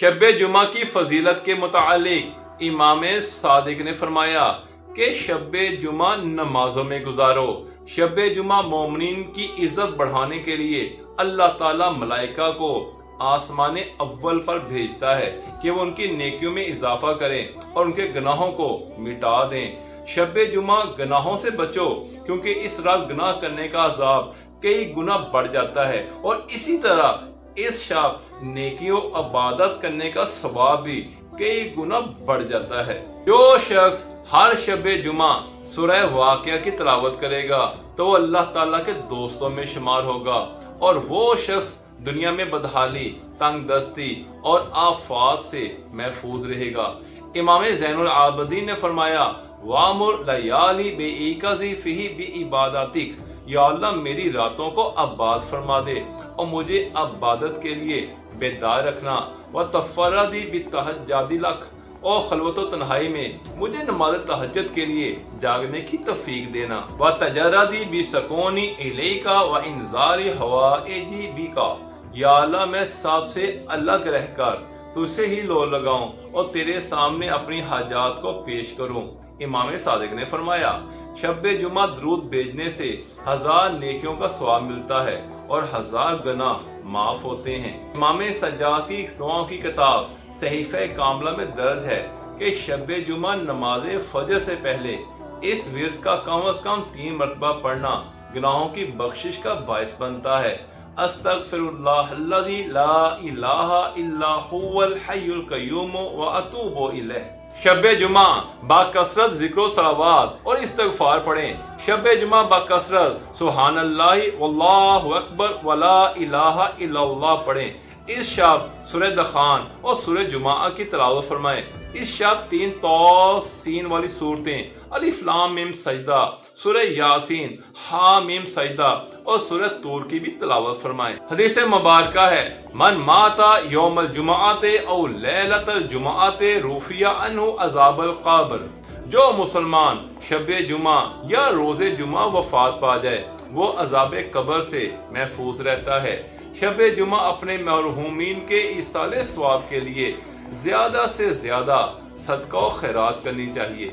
شب جمعہ کی فضیلت کے متعلق امام صادق نے فرمایا کہ شب جمعہ نمازوں میں گزارو۔ شب جمعہ مومنین کی عزت بڑھانے کے لیے اللہ تعالیٰ ملائکہ کو آسمان اول پر بھیجتا ہے کہ وہ ان کی نیکیوں میں اضافہ کریں اور ان کے گناہوں کو مٹا دیں۔ شب جمعہ گناہوں سے بچو، کیونکہ اس رات گناہ کرنے کا عذاب کئی گنا بڑھ جاتا ہے، اور اسی طرح اس شب نیکیوں عبادت کرنے کا ثواب بھی کئی گنا بڑھ جاتا ہے۔ جو شخص ہر شب جمعہ سورہ واقعہ کی تلاوت کرے گا تو وہ اللہ تعالیٰ کے دوستوں میں شمار ہوگا، اور وہ شخص دنیا میں بدحالی، تنگ دستی اور آفات سے محفوظ رہے گا۔ امام زین العابدین نے فرمایا وَامُرْ لَيَالِي بِإِيقَاظِ فِيهِ بِعِبَادَاتِكَ، یا اللہ میری راتوں کو آباد فرما دے اور مجھے عبادت کے لیے بیدار رکھنا، وَتَفَرَّدِ بِالتَّهَجُّدِ لَكَ، اور خلوت و تنہائی میں مجھے نماز تہجد کے لیے جاگنے کی توفیق دینا، وَتَجَرَّدِ بِسُکُونِ إِلَيْكَ وَإِنزَالِ حَوَائِجِ بِكَ، یا اللہ میں سب سے الگ رہ کر تجھ سے ہی لو لگاؤں اور تیرے سامنے اپنی حاجات کو پیش کروں۔ امام صادق نے فرمایا شب جمعہ درود بھیجنے سے 1000 نیکیوں کا ثواب ملتا ہے اور 1000 گناہ معاف ہوتے ہیں۔ امام سجاد کی دعاؤں کی کتاب صحیفہ کاملہ میں درج ہے کہ شب جمعہ نماز فجر سے پہلے اس ورد کا کم از کم 3 مرتبہ پڑھنا گناہوں کی بخشش کا باعث بنتا ہے۔ استغفر اللہ الذی لا الہ الا هو الحی القیوم واتوب الیہ۔ شب جمعہ باکثرت ذکر و صلوات اور استغفار پڑھیں۔ شب جمعہ باکثرت سبحان اللہ واللہ اکبر ولا الہ الا اللہ پڑھیں۔ اس شب سورہ دخان اور سورہ جمعہ کی تلاوت فرمائیں۔ اس شب 3 طاسین والی صورتیں الف لام میم سجدہ، سورہ یاسین، ہا میم سجدہ اور سورہ طور کی بھی تلاوت فرمائیں۔ حدیث مبارکہ ہے من ماتا یوم الجمعۃ او لیلۃ الجمعۃ رفع عنہ عذاب القبر، جو مسلمان شب جمعہ یا روز جمعہ وفات پا جائے وہ عذاب قبر سے محفوظ رہتا ہے۔ شب جمعہ اپنے مرحومین کے ایصال ثواب کے لیے زیادہ سے زیادہ صدقہ و خیرات کرنی چاہیے۔